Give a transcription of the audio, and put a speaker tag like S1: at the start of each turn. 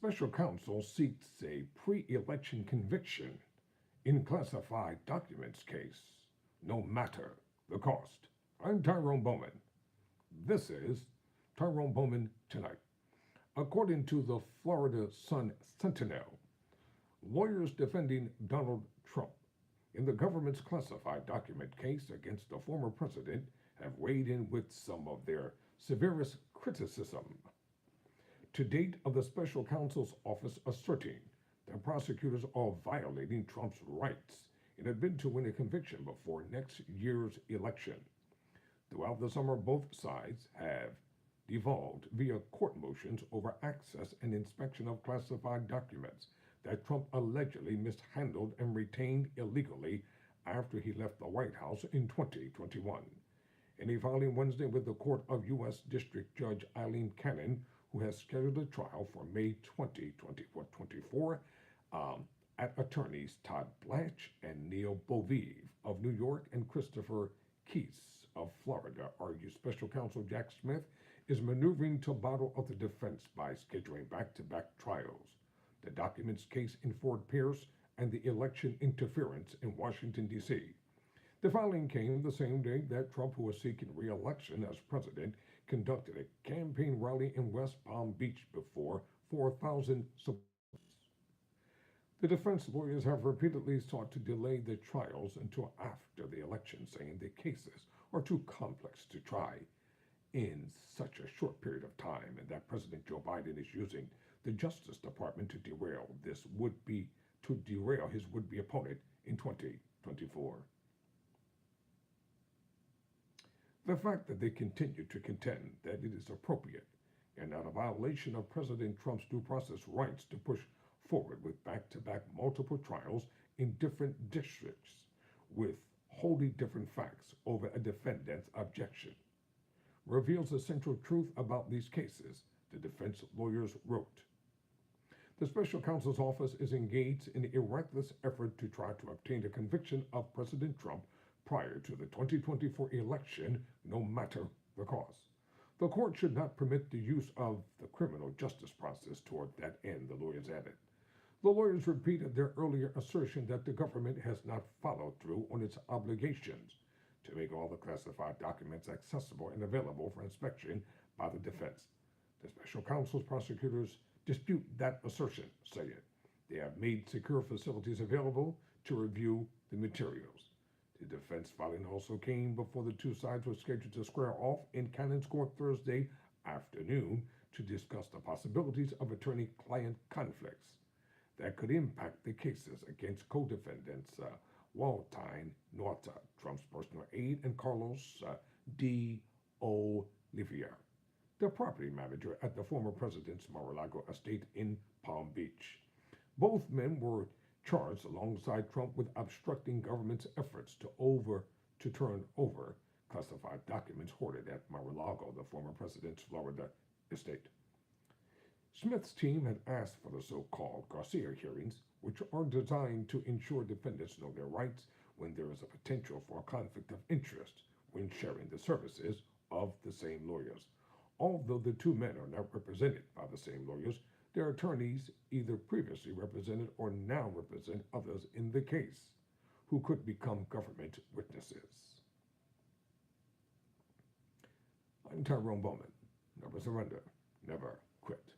S1: Special counsel seeks a pre-election conviction in classified documents case, no matter the cost. I'm Tyrone Bowman. This is Tyrone Bowman Tonight. According to the Florida Sun Sentinel, lawyers defending Donald Trump in the government's classified document case against the former president have weighed in with some of their severest criticism to date of the special counsel's office, asserting that prosecutors are violating Trump's rights in a bid to win a conviction before next year's election. Throughout the summer, both sides have devolved via court motions over access and inspection of classified documents that Trump allegedly mishandled and retained illegally after he left the White House in 2021. In a filing Wednesday with the court of U.S. District Judge Eileen Cannon, who has scheduled a trial for May 2024, at attorneys Todd Blanche and Neil Bovive of New York and Christopher Keese of Florida, argue special counsel Jack Smith is maneuvering to bottle up the defense by scheduling back-to-back trials. The documents case in Fort Pierce and the election interference in Washington, D.C. The filing came the same day that Trump, who was seeking re-election as president, conducted a campaign rally in West Palm Beach before 4,000 supporters. The defense lawyers have repeatedly sought to delay the trials until after the election, saying the cases are too complex to try in such a short period of time, and that President Joe Biden is using the Justice Department to derail his would-be opponent in 2024. The fact that they continue to contend that it is appropriate and not a violation of President Trump's due process rights to push forward with back-to-back multiple trials in different districts with wholly different facts over a defendant's objection reveals the central truth about these cases, the defense lawyers wrote. The special counsel's office is engaged in a reckless effort to try to obtain a conviction of President Trump prior to the 2024 election, no matter the cost. The court should not permit the use of the criminal justice process toward that end, the lawyers added. The lawyers repeated their earlier assertion that the government has not followed through on its obligations to make all the classified documents accessible and available for inspection by the defense. The special counsel's prosecutors dispute that assertion, saying they have made secure facilities available to review the materials. The defense filing also came before the two sides were scheduled to square off in Cannon's court Thursday afternoon to discuss the possibilities of attorney-client conflicts that could impact the cases against co-defendants Waltine Norta, Trump's personal aide, and Carlos D. Olivier, the property manager at the former president's Mar-a-Lago estate in Palm Beach. Both men were charged alongside Trump with obstructing government's efforts to turn over classified documents hoarded at Mar-a-Lago, the former president's Florida estate. Smith's team had asked for the so-called Garcia hearings, which are designed to ensure defendants know their rights when there is a potential for a conflict of interest when sharing the services of the same lawyers. Although the two men are not represented by the same lawyers, their attorneys either previously represented or now represent others in the case who could become government witnesses. I'm Tyrone Bowman. Never surrender, never quit.